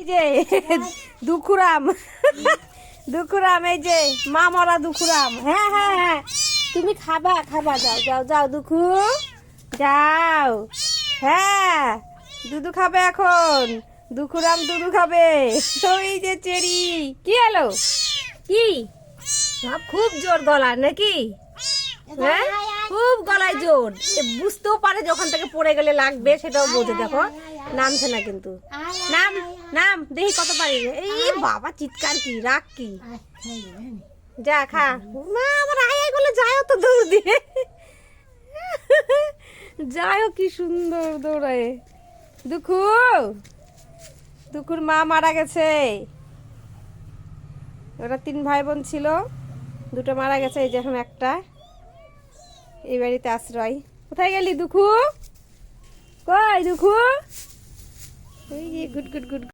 যে দুখুরাম দুখুরাম, এই যে মা মরা দুখুরাম। হ্যাঁ হ্যাঁ হ্যাঁ, তুমি খাবা খাবা, যাও যাও যাও দুখু, যাও। হ্যাঁ, দুধু খাবে এখন, দুখুরাম দুধু খাবে। ওই যে চেরি, কি হলো কি খুব জোর গলা নাকি? হ্যাঁ, খুব গলায় জোর, বুঝতেও পারে যখন থেকে পড়ে গেলে লাগবে, সেটাও বোঝে। দেখো নামছে না কিন্তু, নাম নাম দেখি কত পারি। এই বাবা চিৎকার কি, রাগ কি, যা খা। মা আমার আয় আয় বলে যায়ও তো দৌড় দিয়ে, যায়ও কি সুন্দর দৌড়ায়। দুখু, দুখুর মা মারা গেছে। ওরা 3 ভাই বোন ছিল, 2টো মারা গেছে, এই যে এখন একটা এই বাড়িতে আশ্রয়। কোথায় গেলি দুখু? কই দুখু? এই যে গুড গুড গুড।